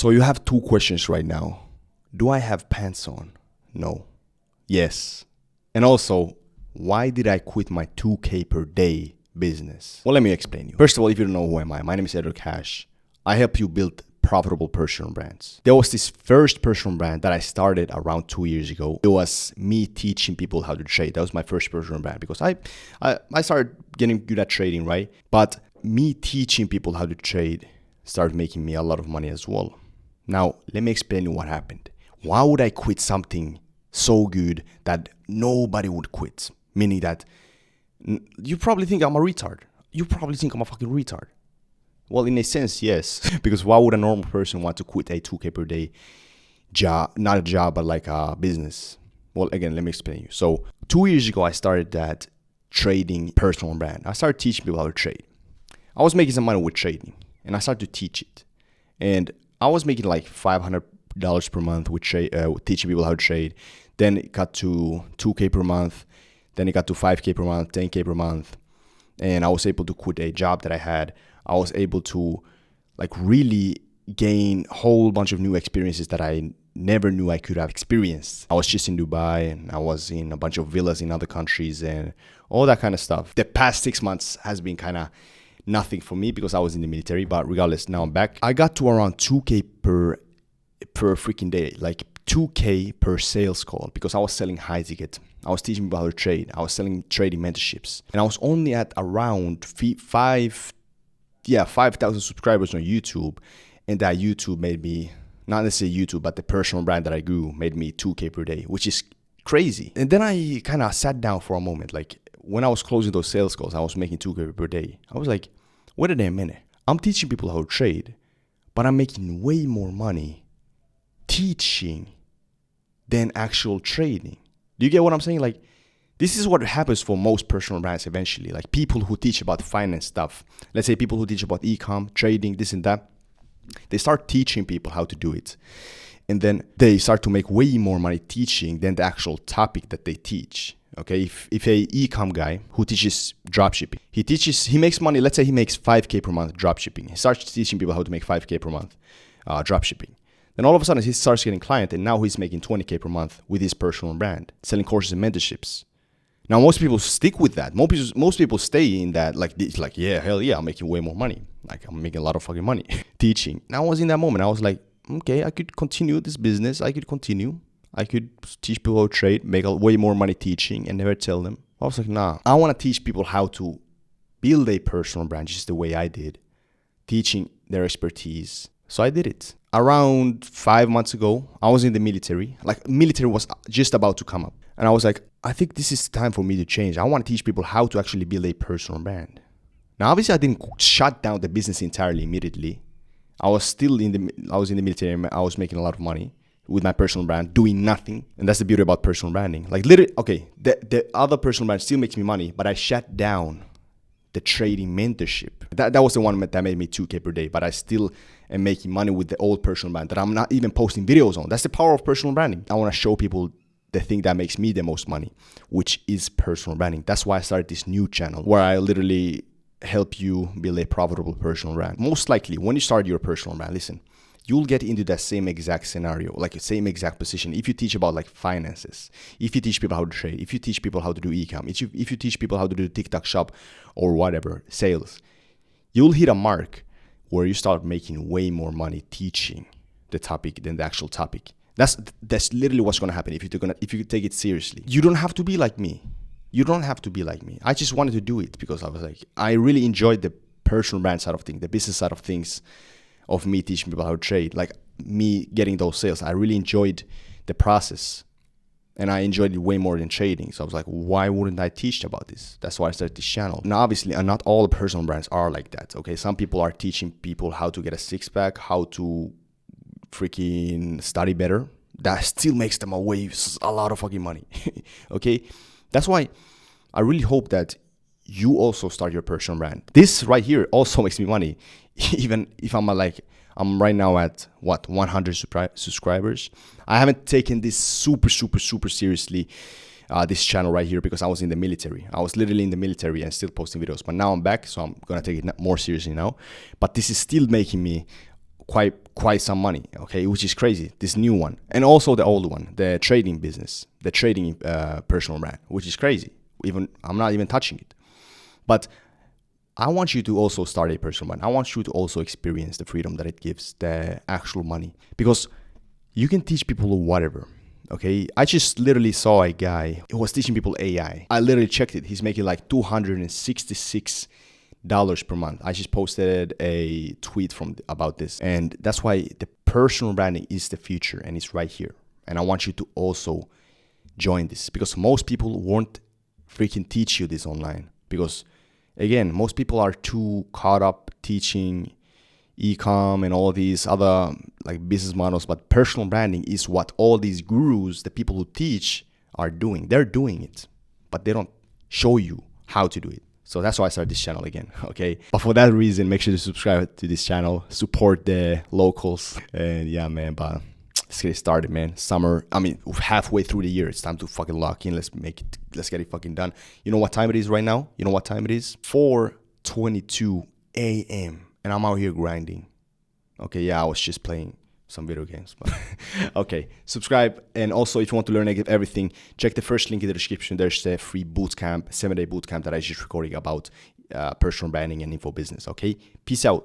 So you have two questions right now. Do I have pants on? No. Yes. And also, why did I quit my 2K per day business? Well, let me explain you. First of all, if you don't know who am I, my name is Adriel. I help you build profitable personal brands. There was this first personal brand that I started around 2 years ago. It was me teaching people how to trade. That was my first personal brand because I started getting good at trading, right? But me teaching people how to trade started making me a lot of money as well. Now, let me explain you what happened. Why would I quit something so good that nobody would quit? Meaning that you probably think I'm a retard. You probably think I'm a fucking retard. Well, in a sense, yes. Because why would a normal person want to quit a 2K per day job, not a job, but like a business? Well, again, let me explain you. So 2 years ago, I started that trading personal brand. I started teaching people how to trade. I was making some money with trading and I started to teach it. And I was making like $500 per month with teaching people how to trade. Then it got to 2K per month. Then it got to 5K per month, 10K per month. And I was able to quit a job that I had. I was able to like really gain a whole bunch of new experiences that I never knew I could have experienced. I was just in Dubai and I was in a bunch of villas in other countries and all that kind of stuff. The past 6 months has been kind of nothing for me because I was in the military, but regardless, now I'm back. I got to around 2K per freaking day, like 2K per sales call because I was selling high ticket. I was teaching people how to trade. I was selling trading mentorships. And I was only at around 5,000 subscribers on YouTube. And that YouTube made me, not necessarily YouTube, but the personal brand that I grew made me 2K per day, which is crazy. And then I kind of sat down for a moment. Like when I was closing those sales calls, I was making 2K per day. I was like, wait a damn minute. I'm teaching people how to trade, but I'm making way more money teaching than actual trading. Do you get what I'm saying? Like, this is what happens for most personal brands eventually. Like people who teach about finance stuff. Let's say people who teach about e-com, trading, this and that. They start teaching people how to do it. And then they start to make way more money teaching than the actual topic that they teach. Okay, if a e-com guy who teaches dropshipping, he makes money, let's say he makes 5K per month dropshipping. He starts teaching people how to make 5K per month dropshipping. Then all of a sudden he starts getting clients and now he's making 20K per month with his personal brand, selling courses and mentorships. Now, most people stick with that. Most people stay in that, like, yeah, hell yeah, I'm making way more money. Like, I'm making a lot of fucking money teaching. Now, I was in that moment. I was like, okay, I could continue this business. I could teach people how to trade, make way more money teaching and never tell them. I was like, nah, I want to teach people how to build a personal brand just the way I did, teaching their expertise. So I did it. Around 5 months ago, I was in the military. Like, military was just about to come up. And I was like, I think this is time for me to change. I want to teach people how to actually build a personal brand. Now, obviously, I didn't shut down the business entirely immediately. I was in the military and I was making a lot of money with my personal brand, doing nothing. And that's the beauty about personal branding. Like, literally, okay, the other personal brand still makes me money, but I shut down the trading mentorship. That was the one that made me 2K per day, but I still am making money with the old personal brand that I'm not even posting videos on. That's the power of personal branding. I want to show people the thing that makes me the most money, which is personal branding. That's why I started this new channel where I literally help you build a profitable personal brand. Most likely, when you start your personal brand, listen, you'll get into that same exact scenario, like the same exact position. If you teach about like finances, if you teach people how to trade, if you teach people how to do e-com, if you teach people how to do TikTok shop or whatever, sales, you'll hit a mark where you start making way more money teaching the topic than the actual topic. That's literally what's gonna happen if you take it seriously. You don't have to be like me. I just wanted to do it because I was like, I really enjoyed the personal brand side of things, the business side of things, of me teaching people how to trade, like me getting those sales. I really enjoyed the process and I enjoyed it way more than trading. So I was like, why wouldn't I teach about this? That's why I started this channel. Now, obviously, not all the personal brands are like that. Okay, some people are teaching people how to get a six-pack, how to freaking study better. That still makes them a lot of fucking money. Okay, that's why I really hope that you also start your personal brand. This right here also makes me money, even if I'm right now at 100 subscribers. I haven't taken this super seriously, this channel right here, because I was in the military. I was literally in the military and still posting videos, but now I'm back, so I'm gonna take it more seriously now. But this is still making me quite some money, okay, which is crazy. This new one, and also the old one, the trading business, the trading personal brand, which is crazy. Even I'm not even touching it, but I want you to also start a personal brand. I want you to also experience the freedom that it gives, the actual money, because you can teach people whatever. Okay, I just literally saw a guy who was teaching people AI. I literally checked it. He's making like $266 per month. I just posted a tweet about this, and that's why the personal branding is the future, and it's right here. And I want you to also join this, because most people won't freaking teach you this online, because again, most people are too caught up teaching e-com and all these other like business models, but personal branding is what all these gurus, the people who teach, are doing. They're doing it, but they don't show you how to do it. So that's why I started this channel again, okay? But for that reason, make sure to subscribe to this channel, support the locals, and yeah, man, but let's get it started, man. Summer, I mean, halfway through the year, it's time to fucking lock in. Let's get it fucking done. You know what time it is right now? You know what time it is? 4:22 a.m. and I'm out here grinding. Okay, yeah, I was just playing some video games, but okay, subscribe. And also, if you want to learn everything, check the first link in the description. There's the free bootcamp, 7-day bootcamp that I just recording about personal branding and info business. Okay, peace out.